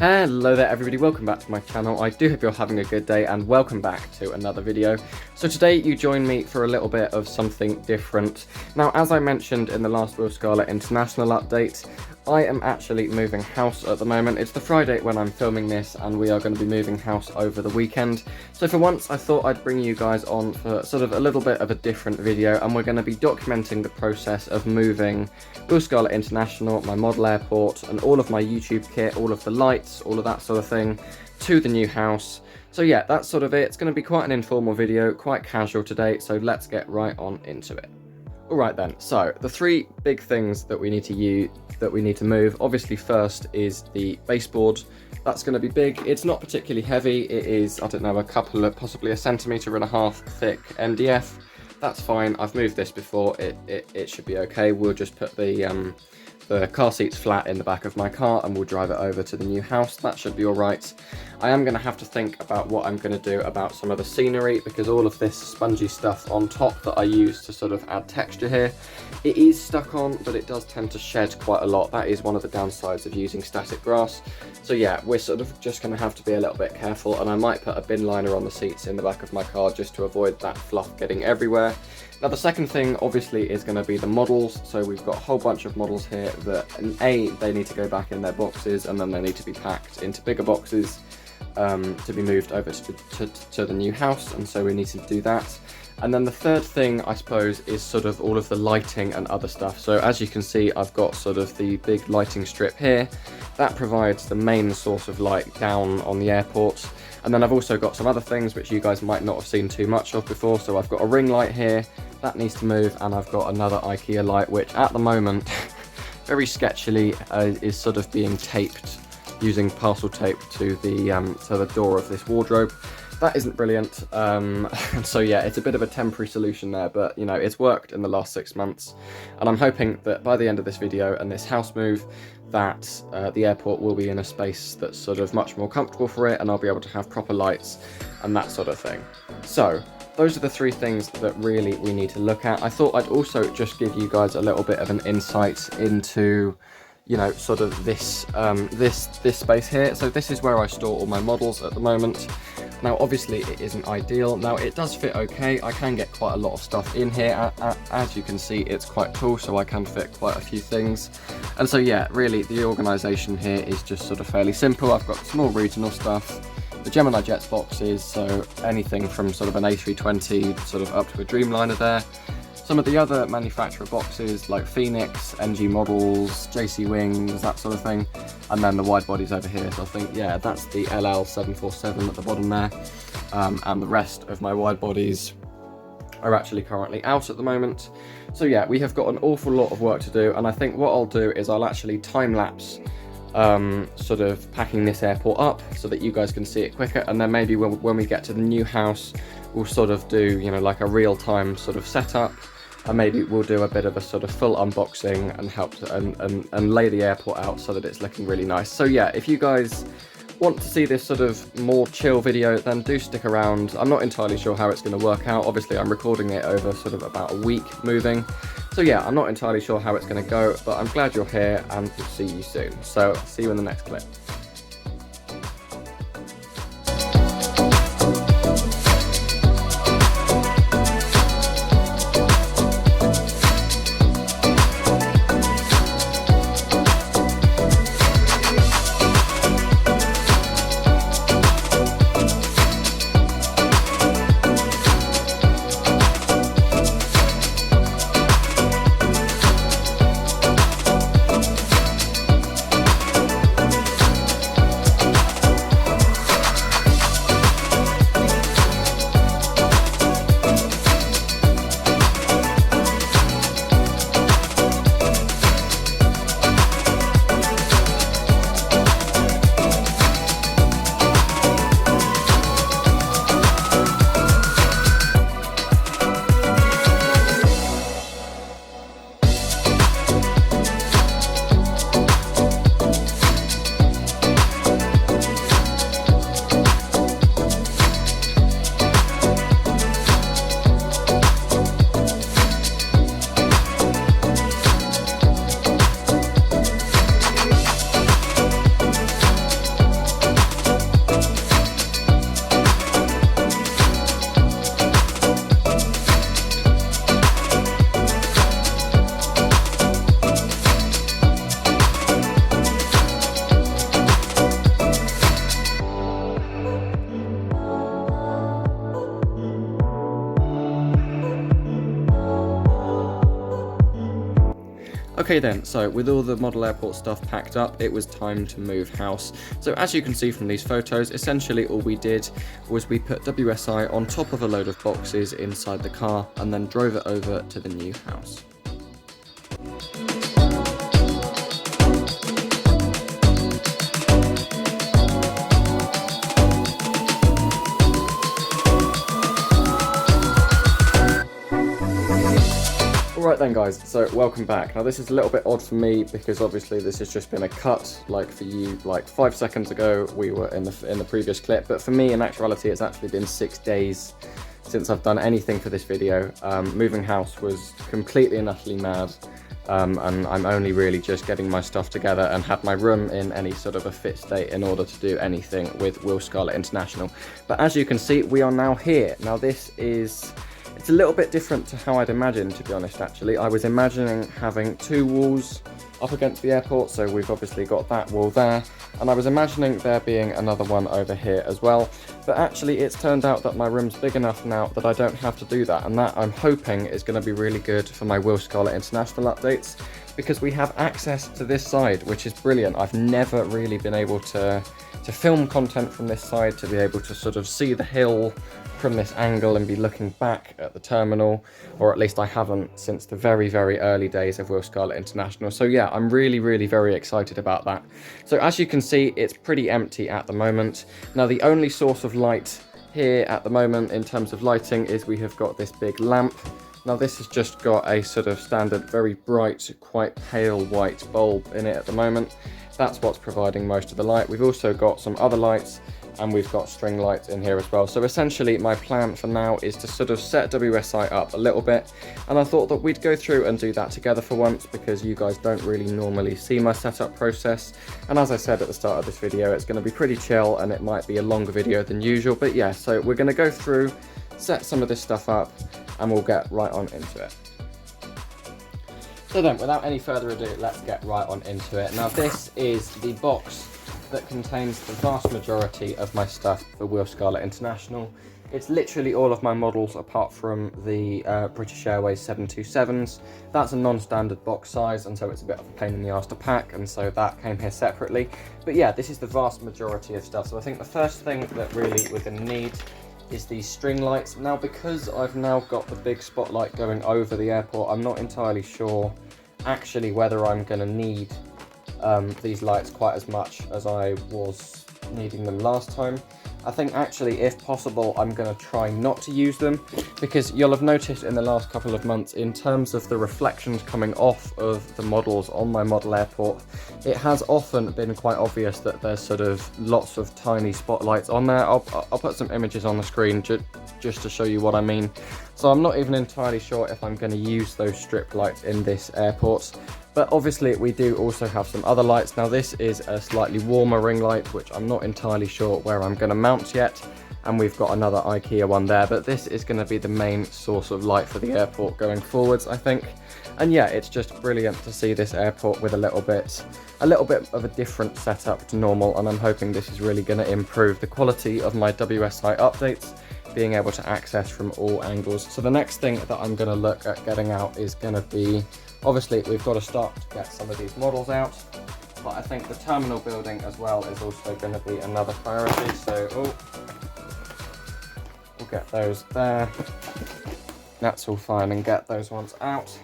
Hello there everybody, welcome back to my channel. I do hope you're having a good day and welcome back to another video. So today you join me for a little bit of something different. Now, as I mentioned in the last Will Scarlet International update, I am actually moving house at the moment. It's the Friday when I'm filming this and we are going to be moving house over the weekend. So for once I thought I'd bring you guys on for sort of a little bit of a different video, and we're going to be documenting the process of moving Will Scarlet International, my model airport, and all of my YouTube kit, all of the lights, all of that sort of thing, to the new house. So yeah, that's sort of it. It's going to be quite an informal video, quite casual today, so let's get right on into it. Alright then, so the three big things that we need to move, obviously first is the baseboard. That's going to be big. It's not particularly heavy. It is, I don't know, a couple of, possibly 1.5 centimeters thick MDF. That's fine. I've moved this before. It should be okay. We'll just put the car seats flat in the back of my car and we'll drive it over to the new house. That should be all right. I am going to have to think about what I'm going to do about some of the scenery, because all of this spongy stuff on top that I use to sort of add texture here, it is stuck on, but it does tend to shed quite a lot. That is one of the downsides of using static grass. So yeah, we're sort of just going to have to be a little bit careful, and I might put a bin liner on the seats in the back of my car just to avoid that fluff getting everywhere. Now the second thing obviously is going to be the models. So we've got a whole bunch of models here that, they need to go back in their boxes, and then they need to be packed into bigger boxes to be moved over to the new house, and so we need to do that. And then the third thing, I suppose, is sort of all of the lighting and other stuff. So as you can see, I've got sort of the big lighting strip here. That provides the main source of light down on the airport. And then I've also got some other things which you guys might not have seen too much of before. So I've got a ring light here, that needs to move, and I've got another IKEA light, which at the moment, very sketchily, is sort of being taped using parcel tape to the door of this wardrobe. That isn't brilliant, and so yeah, it's a bit of a temporary solution there, but you know, it's worked in the last 6 months, and I'm hoping that by the end of this video and this house move, that the airport will be in a space that's sort of much more comfortable for it, and I'll be able to have proper lights and that sort of thing. So those are the three things that really we need to look at. I thought I'd also just give you guys a little bit of an insight into, you know, sort of this this space here. So this is where I store all my models at the moment. Now obviously it isn't ideal. Now it does fit okay. I can get quite a lot of stuff in here. As you can see, it's quite tall, so I can fit quite a few things. And so yeah, really the organisation here is just sort of fairly simple. I've got small regional stuff, the Gemini Jets boxes, so anything from sort of an A320 sort of up to a Dreamliner there. Some of the other manufacturer boxes like Phoenix, NG Models, JC Wings, that sort of thing, and then the wide bodies over here. So I think, yeah, that's the LL747 at the bottom there, and the rest of my wide bodies are actually currently out at the moment. So yeah, we have got an awful lot of work to do, and I think what I'll do is I'll actually time-lapse sort of packing this airport up so that you guys can see it quicker, and then maybe when we get to the new house, we'll sort of do, you know, like a real-time sort of setup, and maybe we'll do a bit of a sort of full unboxing and help and lay the airport out so that it's looking really nice. So yeah, if you guys want to see this sort of more chill video, then do stick around. I'm not entirely sure how it's going to work out. Obviously I'm recording it over sort of about a week moving, so yeah, I'm not entirely sure how it's going to go, but I'm glad you're here and we'll see you soon. So see you in the next clip. Okay then, so with all the model airport stuff packed up, it was time to move house. So as you can see from these photos, essentially all we did was we put WSI on top of a load of boxes inside the car and then drove it over to the new house. Right then guys, so welcome back. Now this is a little bit odd for me because obviously this has just been a cut, like for you, like 5 seconds ago we were in the previous clip, but for me in actuality it's actually been 6 days since I've done anything for this video. Moving house was completely and utterly mad, and I'm only really just getting my stuff together and had my room in any sort of a fit state in order to do anything with Will Scarlet International. But as you can see, we are now here. Now it's a little bit different to how I'd imagined, to be honest, actually. I was imagining having 2 walls up against the airport, so we've obviously got that wall there, and I was imagining there being another one over here as well, but actually it's turned out that my room's big enough now that I don't have to do that, and that I'm hoping is going to be really good for my Will Scarlet International updates, because we have access to this side, which is brilliant. I've never really been able to film content from this side, to be able to sort of see the hill from this angle and be looking back at the terminal, or at least I haven't since the very, very early days of Will Scarlet International. So yeah, I'm really, really very excited about that. So as you can see, it's pretty empty at the moment. Now the only source of light here at the moment in terms of lighting is we have got this big lamp. Now this has just got a sort of standard, very bright, quite pale white bulb in it at the moment. That's what's providing most of the light. We've also got some other lights, and we've got string lights in here as well. So essentially my plan for now is to sort of set WSI up a little bit, and I thought that we'd go through and do that together for once, because you guys don't really normally see my setup process. And as I said at the start of this video, it's going to be pretty chill and it might be a longer video than usual, but yeah, so we're going to go through, set some of this stuff up, and we'll get right on into it. So then, without any further ado, let's get right on into it. Now this is the box that contains the vast majority of my stuff for Will Scarlet International. It's literally all of my models apart from the British Airways 727s. That's a non-standard box size, and so it's a bit of a pain in the arse to pack, and so that came here separately. But yeah, this is the vast majority of stuff. So I think the first thing that really we're going to need is these string lights. Now because I've now got the big spotlight going over the airport, I'm not entirely sure actually whether I'm going to need these lights quite as much as I was needing them last time. I think actually, if possible, I'm going to try not to use them, because you'll have noticed in the last couple of months, in terms of the reflections coming off of the models on my model airport, it has often been quite obvious that there's sort of lots of tiny spotlights on there. I'll put some images on the screen just to show you what I mean. So I'm not even entirely sure if I'm going to use those strip lights in this airport. But obviously we do also have some other lights. Now this is a slightly warmer ring light, which I'm not entirely sure where I'm going to mount yet. And we've got another IKEA one there, but this is going to be the main source of light for the airport going forwards, I think. And yeah, it's just brilliant to see this airport with a little bit of a different setup to normal, and I'm hoping this is really going to improve the quality of my WSI updates, being able to access from all angles. So the next thing that I'm going to look at getting out is going to be, obviously we've got to start to get some of these models out, but I think the terminal building as well is also going to be another priority. So we'll get those there, that's all fine, and get those ones out.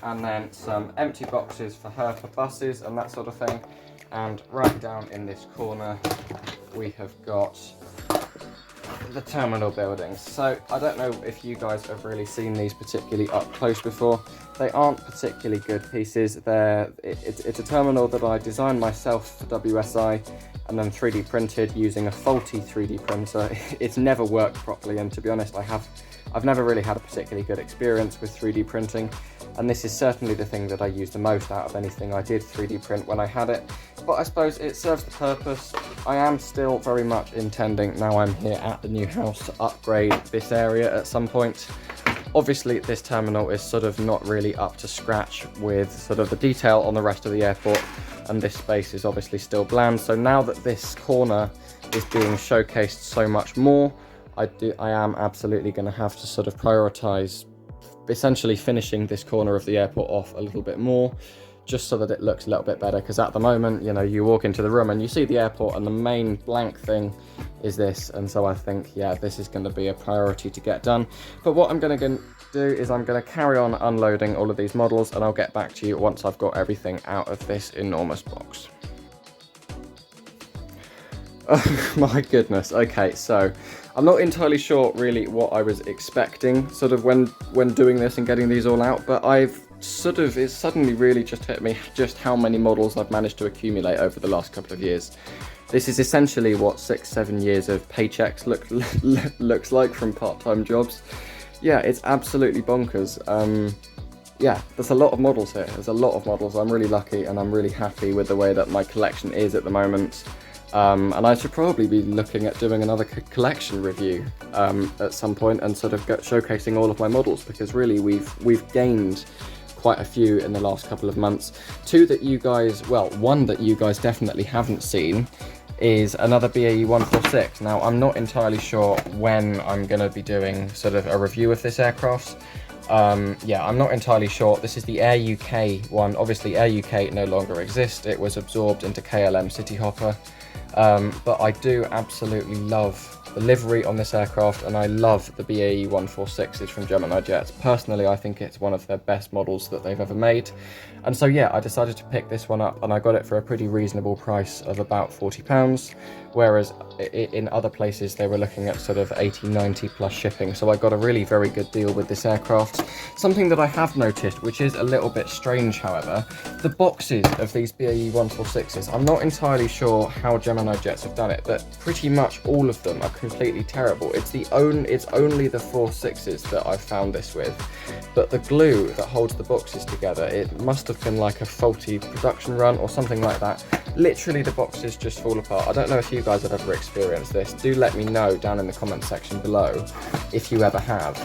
And then some empty boxes for her for buses and that sort of thing. And right down in this corner we have got the terminal buildings. So I don't know if you guys have really seen these particularly up close before. They aren't particularly good pieces. It's a terminal that I designed myself for WSI and then 3D printed using a faulty 3D printer. It's never worked properly, and to be honest, I've never really had a particularly good experience with 3D printing, and this is certainly the thing that I use the most out of anything I did 3D print when I had it. But I suppose it serves the purpose. I am still very much intending, now I'm here at the new house, to upgrade this area at some point. Obviously this terminal is sort of not really up to scratch with sort of the detail on the rest of the airport, and this space is obviously still bland. So now that this corner is being showcased so much more, I am absolutely going to have to sort of prioritize essentially finishing this corner of the airport off a little bit more, just so that it looks a little bit better, because at the moment, you know, you walk into the room and you see the airport and the main blank thing is this, and so I think, yeah, this is going to be a priority to get done. But what I'm going to do is I'm going to carry on unloading all of these models, and I'll get back to you once I've got everything out of this enormous box. Oh my goodness. Okay, so I'm not entirely sure really what I was expecting sort of when doing this and getting these all out, but it suddenly really just hit me just how many models I've managed to accumulate over the last couple of years. This is essentially what 6-7 years of paychecks looks like from part-time jobs. Yeah, it's absolutely bonkers. Yeah, there's a lot of models here. There's a lot of models. I'm really lucky and I'm really happy with the way that my collection is at the moment. And I should probably be looking at doing another collection review at some point and sort of showcasing all of my models, because really we've gained quite a few in the last couple of months. One that you guys definitely haven't seen is another BAE 146. Now, I'm not entirely sure when I'm going to be doing sort of a review of this aircraft. Yeah, I'm not entirely sure. This is the Air UK one. Obviously, Air UK no longer exists. It was absorbed into KLM Cityhopper. But I do absolutely love the livery on this aircraft, and I love the BAE 146s from Gemini Jets. Personally, I think it's one of their best models that they've ever made. And so yeah, I decided to pick this one up, and I got it for a pretty reasonable price of about £40, whereas in other places they were looking at sort of 80, 90 plus shipping. So I got a really very good deal with this aircraft. Something that I have noticed, which is a little bit strange, however, the boxes of these BAE 146s, I'm not entirely sure how Gemini Jets have done it, but pretty much all of them are completely terrible. It's only the 46s that I've found this with, but the glue that holds the boxes together, it must have been like a faulty production run or something like that. Literally the boxes just fall apart. I don't know if you guys have ever experienced this. Do let me know down in the comment section below if you ever have.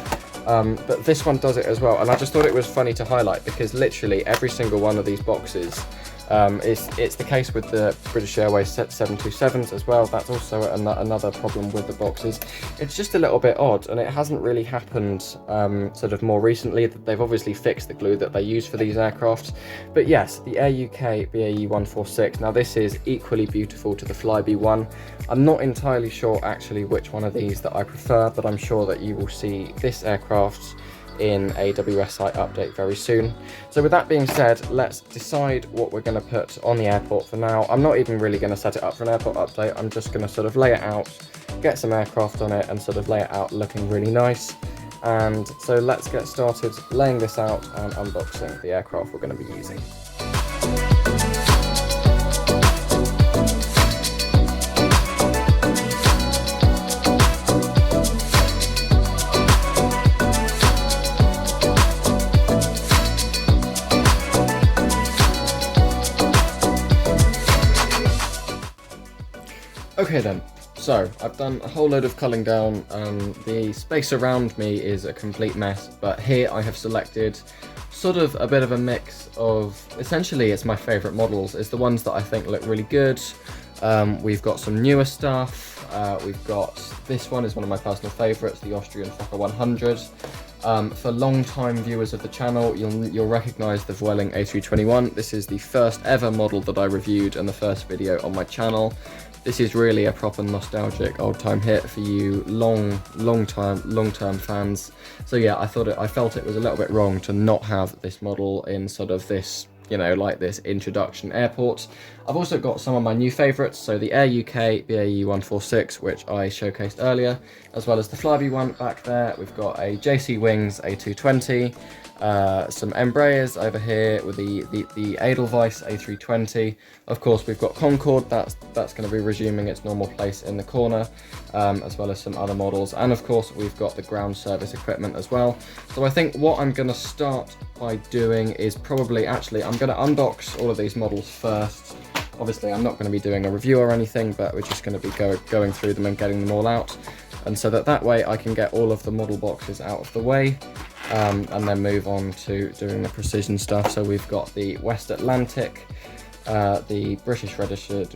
But this one does it as well, and I just thought it was funny to highlight, because literally every single one of these boxes, it's the case with the British Airways 727s as well. That's also another problem with the boxes. It's just a little bit odd, and it hasn't really happened sort of more recently. They've obviously fixed the glue that they use for these aircraft. But yes, the Air UK BAE 146. Now this is equally beautiful to the Flybe one. I'm not entirely sure actually which one of these that I prefer, but I'm sure that you will see this aircraft in a WSI update very soon. So with that being said, let's decide what we're going to put on the airport for now. I'm not even really going to set it up for an airport update. I'm just going to sort of lay it out, get some aircraft on it, and sort of lay it out looking really nice. And so let's get started laying this out and unboxing the aircraft we're going to be using. Okay then, so I've done a whole load of culling down. The space around me is a complete mess, but here I have selected sort of a bit of a mix of, essentially it's my favourite models. It's the ones that I think look really good. We've got some newer stuff. We've got, this one is one of my personal favourites, the Austrian Fokker 100. For long-time viewers of the channel, you'll recognise the Vueling A321. This is the first ever model that I reviewed and the first video on my channel. This is really a proper nostalgic old-time hit for you long-term fans. So yeah, I felt it was a little bit wrong to not have this model in sort of this, you know, like this introduction airport. I've also got some of my new favourites, so the Air UK BAE 146, which I showcased earlier, as well as the Flybe one back there. We've got a JC Wings A220, some Embraers over here with the Edelweiss A320. Of course, we've got Concorde, that's going to be resuming its normal place in the corner, as well as some other models. And of course, we've got the ground service equipment as well. So I think what I'm going to start by doing is probably, actually, I'm going to unbox all of these models first. Obviously, I'm not going to be doing a review or anything, but we're just going to be going through them and getting them all out. And so that way I can get all of the model boxes out of the way, and then move on to doing the precision stuff. So we've got the West Atlantic, the British registered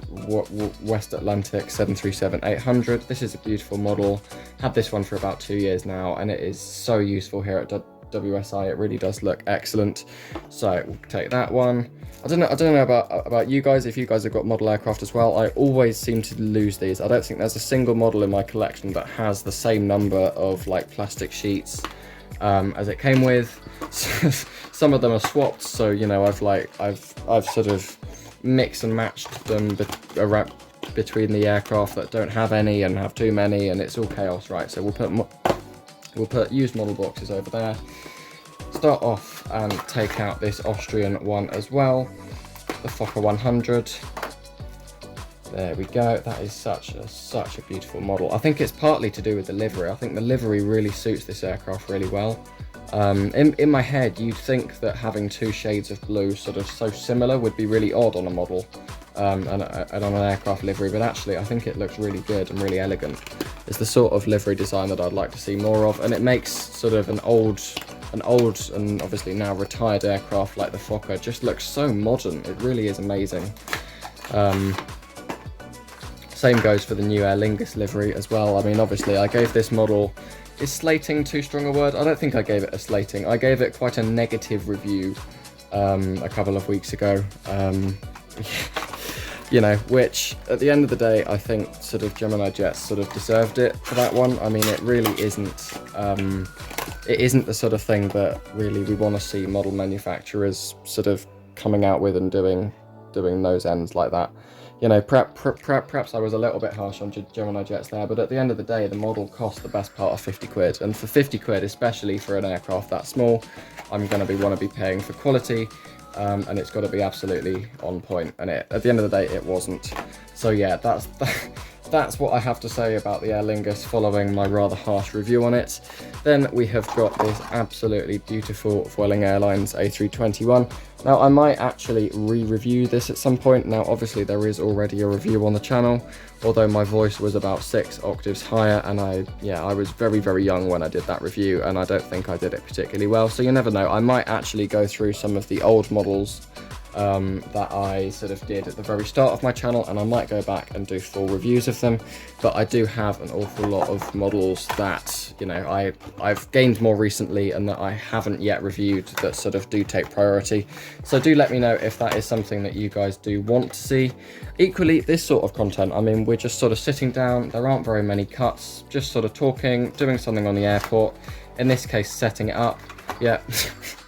West Atlantic 737-800. This is a beautiful model. Had this one for about 2 years now, and it is so useful here at WSI, it really does look excellent. So we'll take that one. I don't know about you guys, if you guys have got model aircraft as well. I always seem to lose these. I don't think there's a single model in my collection that has the same number of like plastic sheets as it came with. Some of them are swapped, so you know, I've sort of mixed and matched them between the aircraft that don't have any and have too many, and it's all chaos, right? So we'll put used model boxes over there. Start off and take out this Austrian one as well, the Fokker 100. There we go. That is such a beautiful model. I think it's partly to do with the livery. I think the livery really suits this aircraft really well. In my head, you'd think that having two shades of blue sort of so similar would be really odd on a model and on an aircraft livery, but actually I think it looks really good and really elegant. It's the sort of livery design that I'd like to see more of, and it makes sort of an old and obviously now retired aircraft like the Fokker just looks so modern. It really is amazing. Same goes for the new Aer Lingus livery as well. I mean, obviously I gave this model, is slating too strong a word? I don't think I gave it a slating. I gave it quite a negative review a couple of weeks ago. You know, which at the end of the day, I think sort of Gemini Jets sort of deserved it for that one. I mean, it really isn't, it isn't the sort of thing that really we want to see model manufacturers sort of coming out with and doing those ends like that. You know, perhaps I was a little bit harsh on Gemini Jets there, but at the end of the day, the model cost the best part of 50 quid. And for 50 quid, especially for an aircraft that small, I'm going to want to be paying for quality. And it's got to be absolutely on point, and at the end of the day it wasn't. So yeah, that's what I have to say about the Aer Lingus following my rather harsh review on it. Then we have got this absolutely beautiful Vueling Airlines A321. Now I might actually re-review this at some point. Now obviously there is already a review on the channel, although my voice was about 6 octaves higher, and I was very young when I did that review, and I don't think I did it particularly well, so you never know. I might actually go through some of the old models that I sort of did at the very start of my channel, and I might go back and do full reviews of them. But I do have an awful lot of models that, you know, I've gained more recently and that I haven't yet reviewed that sort of do take priority. So do let me know if that is something that you guys do want to see. Equally, this sort of content, I mean, we're just sort of sitting down, there aren't very many cuts, just sort of talking, doing something on the airport, in this case setting it up. Yeah.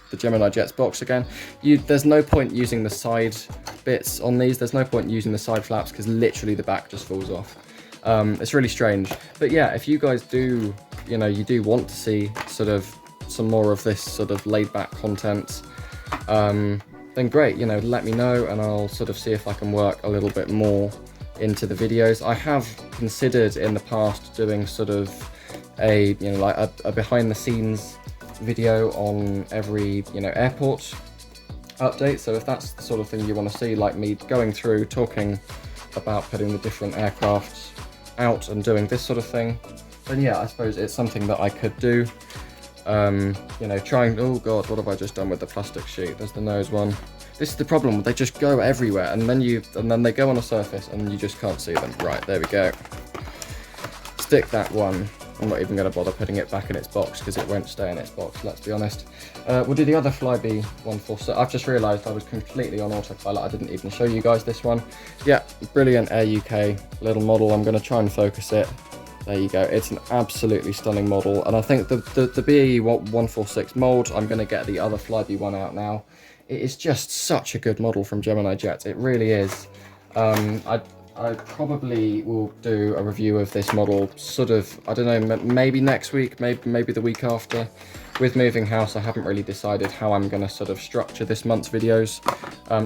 The Gemini Jets box again. There's no point using the side bits on these. There's no point using the side flaps because literally the back just falls off. It's really strange. But yeah, if you guys do, you know, you do want to see sort of some more of this sort of laid back content, then great, you know, let me know and I'll sort of see if I can work a little bit more into the videos. I have considered in the past doing sort of a, you know, like a behind the scenes video on every, you know, airport update. So if that's the sort of thing you want to see, like me going through talking about putting the different aircraft out and doing this sort of thing, then yeah, I suppose it's something that I could do. You know, trying, oh god, what have I just done with the plastic sheet? There's the nose one. This is the problem, they just go everywhere, and then they go on a surface and you just can't see them. Right, there we go. Stick that one. I'm not even going to bother putting it back in its box because it won't stay in its box, let's be honest. We'll do the other Flybe 146. I've just realised I was completely on autopilot. I didn't even show you guys this one. Yeah, brilliant Air UK little model. I'm going to try and focus it. There you go. It's an absolutely stunning model. And I think the BAE 146 mould, I'm going to get the other Flybe one out now. It is just such a good model from Gemini Jets. It really is. I probably will do a review of this model sort of, I don't know, maybe next week, maybe the week after. With moving house, I haven't really decided how I'm going to sort of structure this month's videos.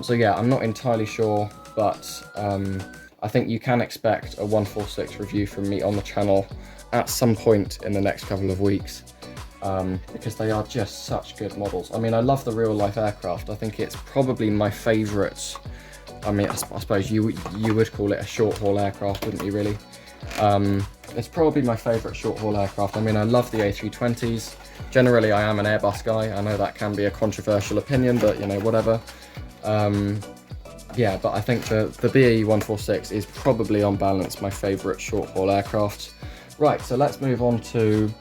So yeah, I'm not entirely sure, but I think you can expect a 146 review from me on the channel at some point in the next couple of weeks. Because they are just such good models. I mean, I love the real life aircraft. I think it's probably my favourite. I mean, I suppose you would call it a short-haul aircraft, wouldn't you, really? It's probably my favourite short-haul aircraft. I mean, I love the A320s. Generally, I am an Airbus guy. I know that can be a controversial opinion, but, you know, whatever. Yeah, but I think the BAE 146 is probably, on balance, my favourite short-haul aircraft. Right, so let's move on to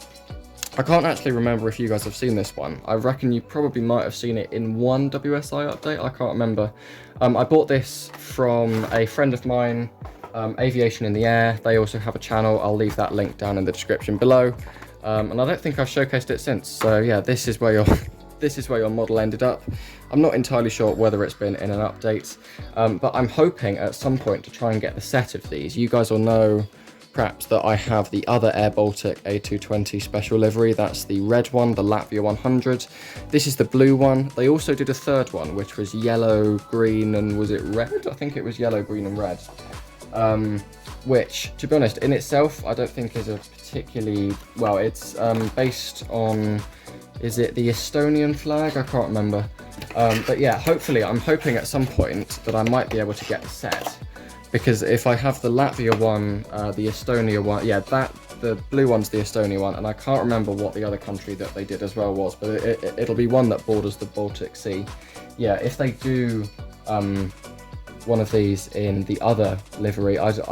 I can't actually remember if you guys have seen this one. I reckon you probably might have seen it in one WSI update. I can't remember. I bought this from a friend of mine, Aviation in the Air. They also have a channel. I'll leave that link down in the description below. And I don't think I've showcased it since. So yeah, this is where your model ended up. I'm not entirely sure whether it's been in an update, but I'm hoping at some point to try and get the set of these. You guys will know perhaps that I have the other Air Baltic A220 special livery. That's the red one, the Latvia 100. This is the blue one. They also did a third one, which was yellow, green, and was it red? I think it was yellow, green, and red. Which, to be honest, in itself, I don't think is a particularly, well, it's based on, is it the Estonian flag? I can't remember. But yeah, hopefully, I'm hoping at some point that I might be able to get the set. Because if I have the Latvia one, the Estonia one, yeah, the blue one's the Estonia one, and I can't remember what the other country that they did as well was, but it'll be one that borders the Baltic Sea. Yeah, if they do one of these in the other livery, I'd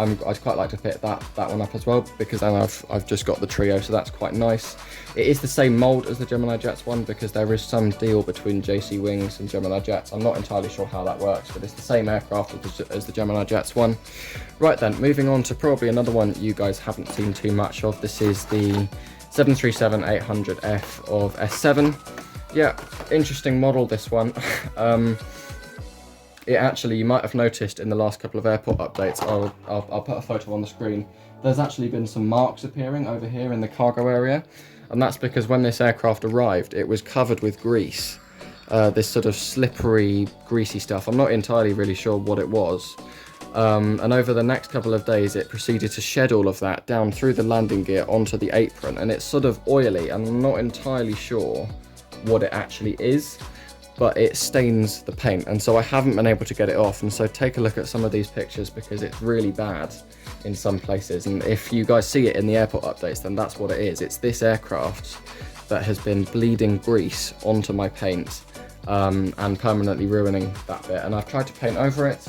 quite like to fit that one up as well, because then I've just got the trio, so that's quite nice. It is the same mould as the Gemini Jets one, because there is some deal between JC Wings and Gemini Jets. I'm not entirely sure how that works, but it's the same aircraft as the Gemini Jets one. Right then, moving on to probably another one you guys haven't seen too much of. This is the 737-800F of S7. Yeah, interesting model, this one. It actually, you might have noticed in the last couple of airport updates, I'll put a photo on the screen, there's actually been some marks appearing over here in the cargo area, and that's because when this aircraft arrived, it was covered with grease. This sort of slippery, greasy stuff. I'm not entirely really sure what it was. And over the next couple of days, it proceeded to shed all of that down through the landing gear onto the apron, and it's sort of oily, and I'm not entirely sure what it actually is, but it stains the paint, and so I haven't been able to get it off. And so take a look at some of these pictures, because it's really bad in some places, and if you guys see it in the airport updates, then that's what it is. It's this aircraft that has been bleeding grease onto my paint and permanently ruining that bit, and I've tried to paint over it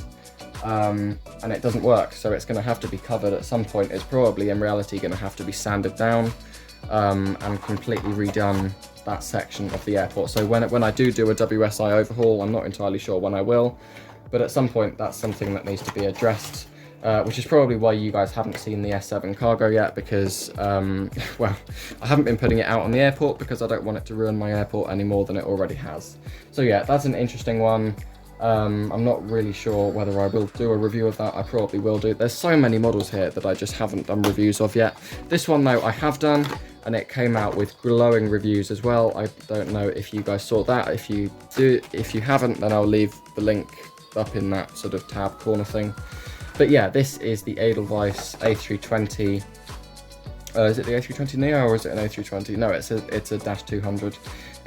and it doesn't work, so it's going to have to be covered at some point. It's probably in reality going to have to be sanded down and completely redone, that section of the airport. So when I do a WSI overhaul, I'm not entirely sure when I will, but at some point that's something that needs to be addressed, which is probably why you guys haven't seen the S7 cargo yet, because well, I haven't been putting it out on the airport because I don't want it to ruin my airport any more than it already has. So yeah, that's an interesting one. I'm not really sure whether I will do a review of that. I probably will do. There's so many models here that I just haven't done reviews of yet. This one though I have done, and it came out with glowing reviews as well. I don't know if you guys saw that. If you haven't, then I'll leave the link up in that sort of tab corner thing. But yeah, this is the Edelweiss A320. Is it the A320 Neo or is it an A320? No, it's a -200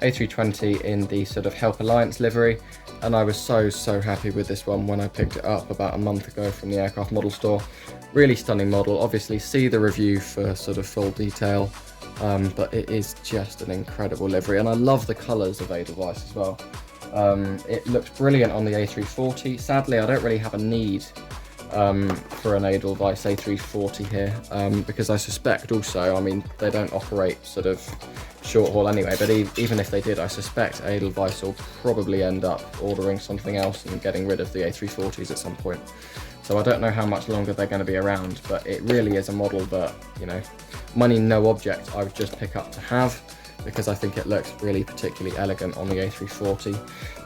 A320 in the sort of Help Alliance livery, and I was so happy with this one when I picked it up about a month ago from the aircraft model store. Really stunning model. Obviously see the review for sort of full detail, but it is just an incredible livery, and I love the colours of Edelweiss as well. It looks brilliant on the A340. Sadly, I don't really have a need for an Edelweiss A340 here, because I suspect also, I mean, they don't operate sort of short haul anyway, but even if they did, I suspect Edelweiss will probably end up ordering something else and getting rid of the A340s at some point. So I don't know how much longer they're going to be around, but it really is a model that, you know, money no object, I would just pick up to have, because I think it looks really particularly elegant on the A340.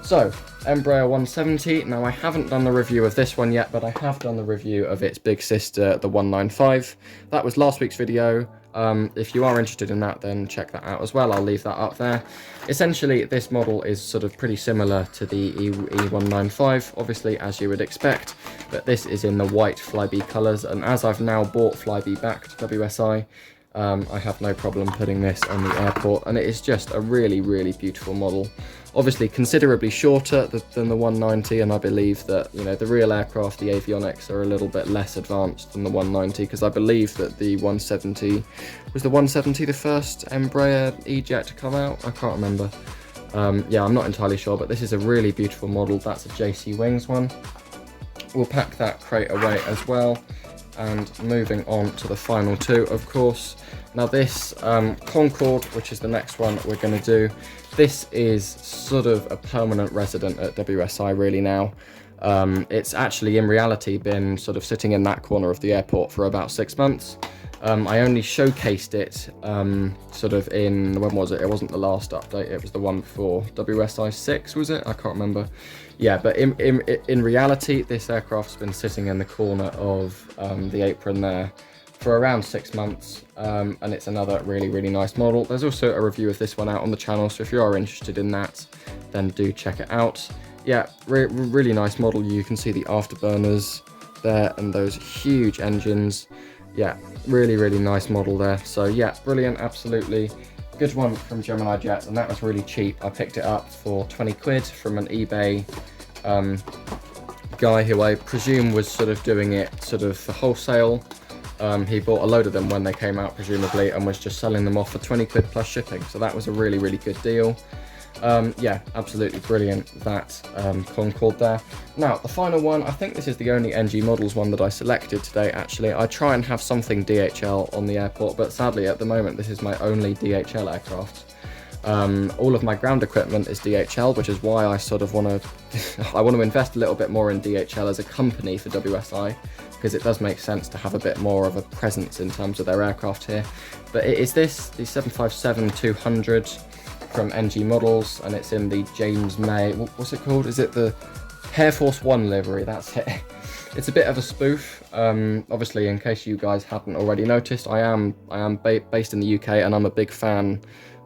So, Embraer 170. Now, I haven't done the review of this one yet, but I have done the review of its big sister, the 195. That was last week's video. If you are interested in that, then check that out as well. I'll leave that up there. Essentially, this model is sort of pretty similar to the E195, obviously, as you would expect, but this is in the white Flybe colours, and as I've now bought Flybe back to WSI, I have no problem putting this on the airport, and it is just a really beautiful model. Obviously considerably shorter than the 190, and I believe that, you know, the real aircraft, the avionics, are a little bit less advanced than the 190, because I believe that the 170 was the 170 the first Embraer E-Jet to come out. I can't remember. Yeah, I'm not entirely sure, but this is a really beautiful model. That's a JC Wings one. We'll pack that crate away as well. and moving on to the final two, of course. Now this Concorde, which is the next one we're going to do, this is sort of a permanent resident at WSI really now. It's actually in reality been sort of sitting in that corner of the airport for about 6 months. I only showcased it sort of in, when was it? It wasn't the last update, it was the one before. WSI 6 was it? I can't remember. Yeah, but in reality, this aircraft's been sitting in the corner of the apron there for around 6 months, and it's another really, really nice model. There's also a review of this one out on the channel, so if you are interested in that, then do check it out. Yeah, really nice model. You can see the afterburners there and those huge engines. Yeah, really, really nice model there. So yeah, brilliant, absolutely. Good one from Gemini Jet, and that was really cheap. I picked it up for 20 quid from an eBay guy who I presume was sort of doing it sort of for wholesale. He bought a load of them when they came out, presumably, and was just selling them off for 20 quid plus shipping. So that was a really, really good deal. Yeah, absolutely brilliant, that Concorde there. Now, the final one, I think this is the only NG Models one that I selected today, actually. I try and have something DHL on the airport, but sadly, at the moment, this is my only DHL aircraft. All of my ground equipment is DHL, which is why I sort of want to I want to invest a little bit more in DHL as a company for WSI, because it does make sense to have a bit more of a presence in terms of their aircraft here. But it is this, the 757-200 from NG Models, and it's in the James May, what's it called? Is it the Air Force One livery? That's it. It's a bit of a spoof. Obviously, in case you guys hadn't already noticed, I am based in the UK, and I'm a big fan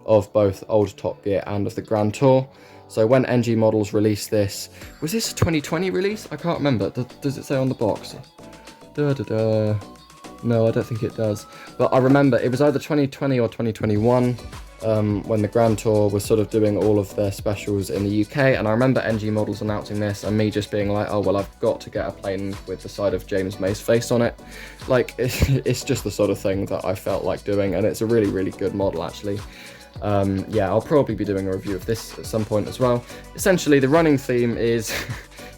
of both old Top Gear and of the Grand Tour. So when NG Models released this, was this a 2020 release? I can't remember. Does it say on the box? No, I don't think it does. But I remember it was either 2020 or 2021. When the Grand Tour was sort of doing all of their specials in the UK, and I remember NG Models announcing this and me just being like, oh well, I've got to get a plane with the side of James May's face on it. Like, it's just the sort of thing that I felt like doing, and it's a really, really good model actually. Yeah, I'll probably be doing a review of this at some point as well. Essentially, the running theme is,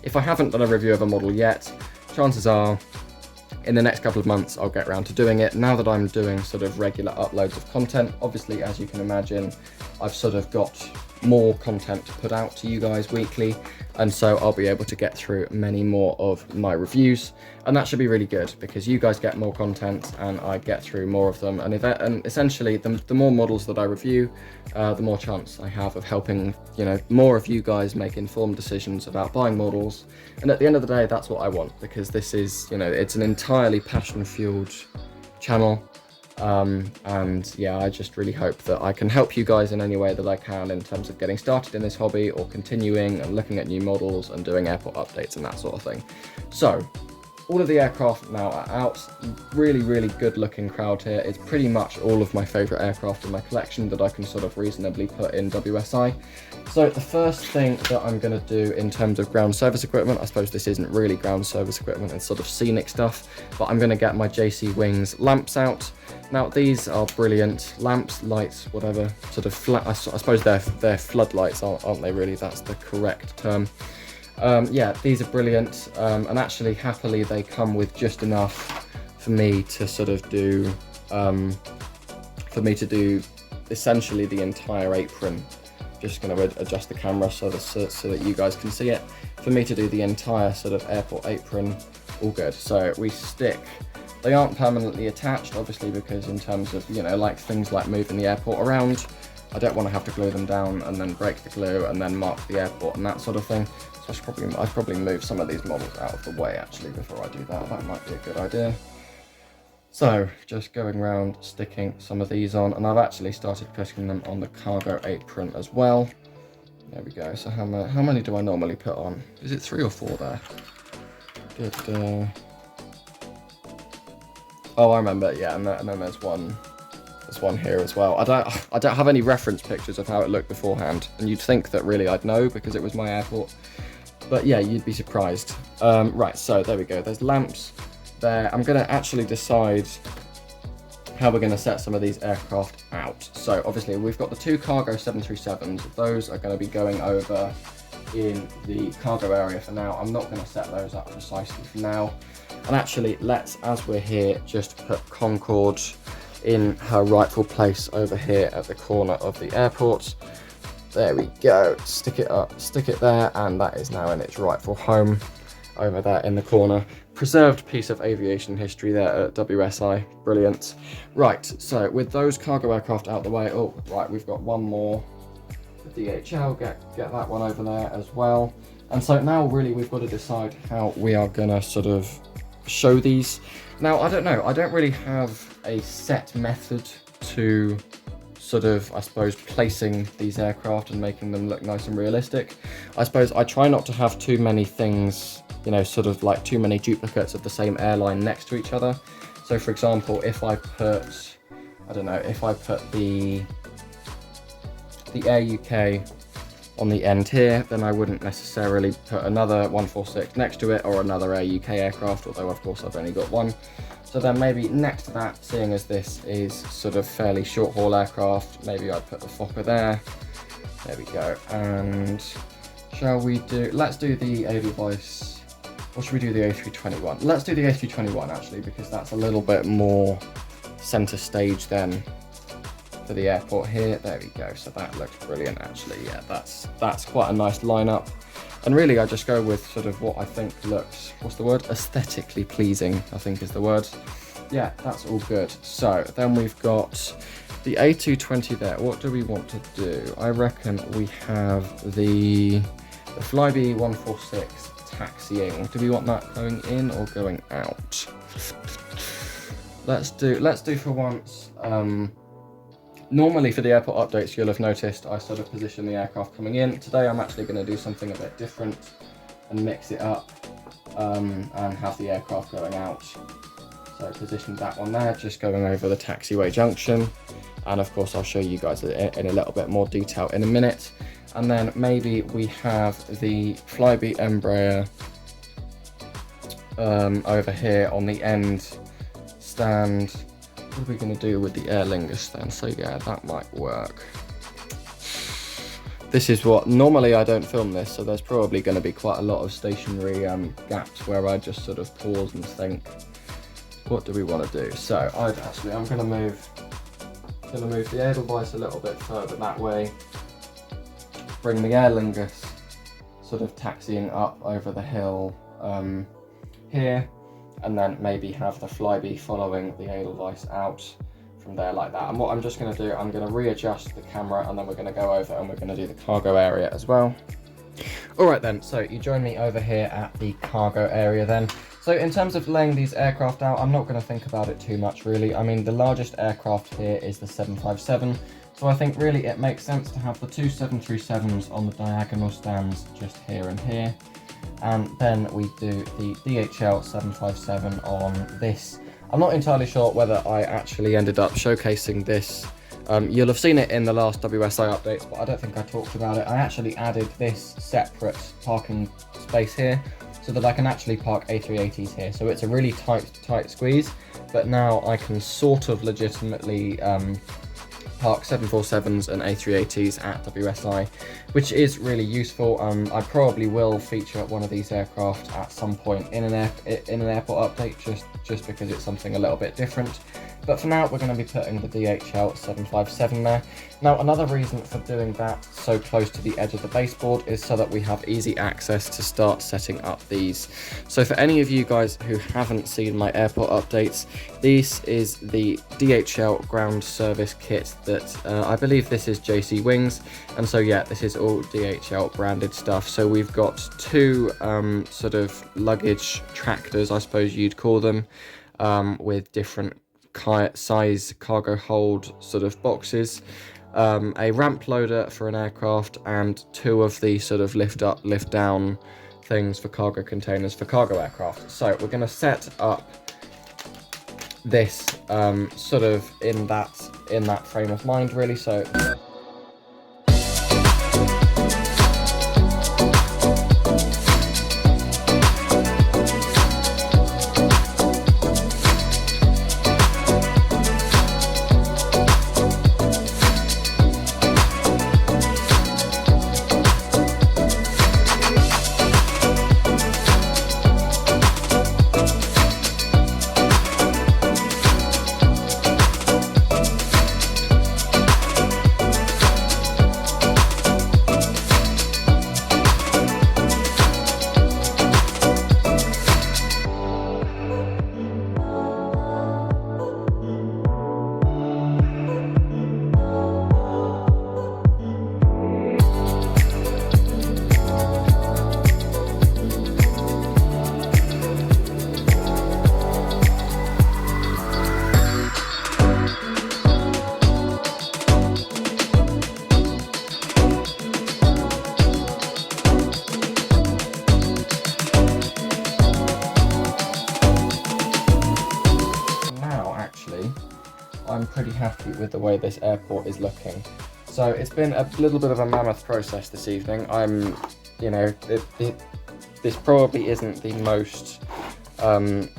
if I haven't done a review of a model yet, chances are in the next couple of months I'll get around to doing it. Now that I'm doing sort of regular uploads of content, obviously, as you can imagine, I've sort of got more content to put out to you guys weekly, and so I'll be able to get through many more of my reviews, and that should be really good because you guys get more content and I get through more of them, and essentially the more models that I review, the more chance I have of helping, you know, more of you guys make informed decisions about buying models. And at the end of the day, that's what I want, because this is, you know, it's an entirely passion-fueled channel. And yeah, I just really hope that I can help you guys in any way that I can in terms of getting started in this hobby, or continuing and looking at new models and doing airport updates and that sort of thing. So all of the aircraft now are out. Really, really good looking crowd here. It's pretty much all of my favorite aircraft in my collection that I can sort of reasonably put in WSI. So the first thing that I'm going to do in terms of ground service equipment, I suppose this isn't really ground service equipment, it's sort of scenic stuff, but I'm going to get my JC Wings lamps out. Now these are brilliant lamps, lights, whatever, sort of flat, I suppose they're floodlights, aren't they really? That's the correct term. Yeah, these are brilliant, and actually happily they come with just enough for me to sort of do, essentially the entire apron. Just going to adjust the camera so that you guys can see it. For me to do the entire sort of airport apron, all good. So we stick, they aren't permanently attached, obviously, because in terms of, you know, like things like moving the airport around, I don't want to have to glue them down and then break the glue and then mark the airport and that sort of thing. So I'd probably move some of these models out of the way actually before I do that. That might be a good idea. So just going around sticking some of these on, and I've actually started putting them on the cargo apron as well. There we go. So how many do I normally put on? Is it 3 or 4 there? Good. Oh, I remember. Yeah, and then there's one here as well. I don't have any reference pictures of how it looked beforehand, and you'd think that really I'd know because it was my airport. But yeah, you'd be surprised. Right, so there we go. There's lamps there. I'm going to actually decide how we're going to set some of these aircraft out. So obviously we've got the 2 cargo 737s. Those are going to be going over in the cargo area for now. I'm not going to set those up precisely for now. And actually, let's, as we're here, just put Concorde in her rightful place over here at the corner of the airport. There we go, stick it up, stick it there, and that is now in its rightful home over there in the corner. Preserved piece of aviation history there at WSI, brilliant. Right, so with those cargo aircraft out the way, oh, right, we've got one more, the DHL, get that one over there as well. And so now really we've got to decide how we are gonna sort of show these. Now, I don't know, I don't really have a set method to sort of, I suppose, placing these aircraft and making them look nice and realistic. I suppose I try not to have too many things, you know, sort of like too many duplicates of the same airline next to each other. So for example, if I put, I don't know, if I put the Air UK on the end here, then I wouldn't necessarily put another 146 next to it or another Air UK aircraft, although of course I've only got one. So then maybe next to that, seeing as this is sort of fairly short haul aircraft, maybe I'd put the Fokker there. There we go. And shall we do, let's do the Edelweiss, or should we do the A321? Let's do the A321 actually, because that's a little bit more center stage then for the airport here. There we go. So that looks brilliant actually. Yeah, that's quite a nice lineup. And really I just go with sort of what I think looks, what's the word? Aesthetically pleasing, I think is the word. Yeah, that's all good. So then we've got the A220 there. What do we want to do? I reckon we have the Flybe 146 taxiing. Do we want that going in or going out? Let's do for once. Normally for the airport updates, you'll have noticed I sort of position the aircraft coming in. Today I'm actually going to do something a bit different and mix it up and have the aircraft going out. So position that one there, just going over the taxiway junction. And of course I'll show you guys in a little bit more detail in a minute. And then maybe we have the Flybe Embraer over here on the end stand. What are we going to do with the Aer Lingus then? So yeah, that might work. This is what, normally I don't film this, so there's probably going to be quite a lot of stationary gaps where I just sort of pause and think, what do we want to do? So I'm going to move the Edelweiss a little bit further that way, bring the Aer Lingus sort of taxiing up over the hill here, and then maybe have the Flybe following the Edelweiss out from there like that. And what I'm just going to do, I'm going to readjust the camera and then we're going to go over and we're going to do the cargo area as well. Alright then, so you join me over here at the cargo area then. So in terms of laying these aircraft out, I'm not going to think about it too much really. I mean, the largest aircraft here is the 757. So I think really it makes sense to have the two 737s on the diagonal stands just here and here. And then we do the DHL 757 on this. I'm not entirely sure whether I actually ended up showcasing this. You'll have seen it in the last WSI updates, but I don't think I talked about it. I actually added this separate parking space here so that I can actually park A380s here. So it's a really tight squeeze, but now I can sort of legitimately park 747s and A380s at WSI, which is really useful. I probably will feature one of these aircraft at some point in an airport update, just because it's something a little bit different. But for now, we're going to be putting the DHL 757 there. Now, another reason for doing that so close to the edge of the baseboard is so that we have easy access to start setting up these. So for any of you guys who haven't seen my airport updates, this is the DHL ground service kit that I believe this is JC Wings. And so yeah, this is all DHL branded stuff. So we've got two sort of luggage tractors, I suppose you'd call them, with different size cargo hold sort of boxes, a ramp loader for an aircraft, and two of the sort of lift up, lift down things for cargo containers for cargo aircraft. So we're going to set up this sort of in that frame of mind really. So I'm pretty happy with the way this airport is looking. So it's been a little bit of a mammoth process this evening. This probably isn't the most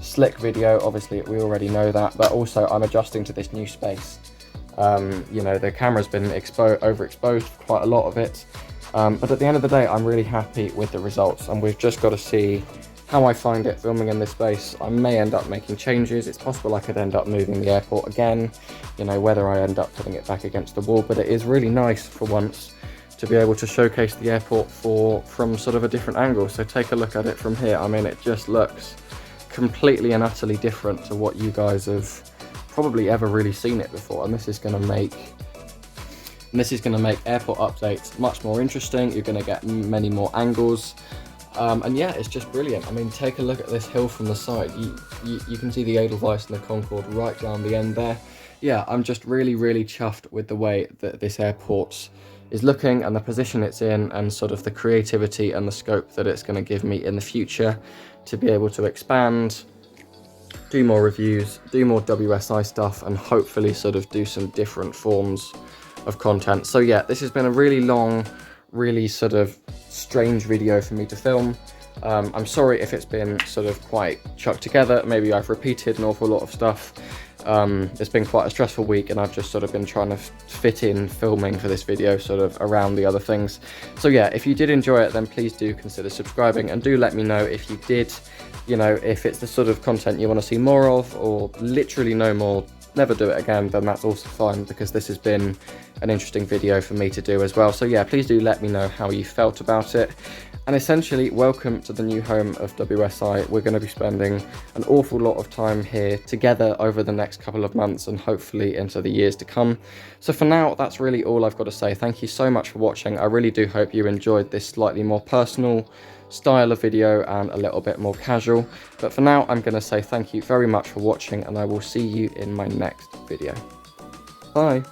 slick video, obviously we already know that, but also I'm adjusting to this new space. The camera's been overexposed quite a lot of it, but at the end of the day I'm really happy with the results, and we've just got to see how I find it filming in this space. I may end up making changes. It's possible I could end up moving the airport again, whether I end up putting it back against the wall, but it is really nice for once to be able to showcase the airport from sort of a different angle. So take a look at it from here. I mean, it just looks completely and utterly different to what you guys have probably ever really seen it before, and this is going to make airport updates much more interesting. You're going to get many more angles. And yeah, it's just brilliant. I mean, take a look at this hill from the side. You can see the Edelweiss and the Concorde right down the end there. Yeah, I'm just really, really chuffed with the way that this airport is looking and the position it's in, and sort of the creativity and the scope that it's going to give me in the future to be able to expand, do more reviews, do more WSI stuff, and hopefully sort of do some different forms of content. So yeah, this has been a really long, really sort of strange video for me to film. I'm sorry if it's been sort of quite chucked together. Maybe I've repeated an awful lot of stuff. It's been quite a stressful week, and I've just sort of been trying to fit in filming for this video sort of around the other things. So yeah, if you did enjoy it, then please do consider subscribing, and do let me know if you did, if it's the sort of content you want to see more of, or literally no more, never do it again, then that's also fine, because this has been an interesting video for me to do as well. So yeah, please do let me know how you felt about it. And essentially, welcome to the new home of WSI. We're going to be spending an awful lot of time here together over the next couple of months, and hopefully into the years to come. So for now, that's really all I've got to say. Thank you so much for watching. I really do hope you enjoyed this slightly more personal style of video and a little bit more casual. But for now, I'm going to say thank you very much for watching, and I will see you in my next video. Bye.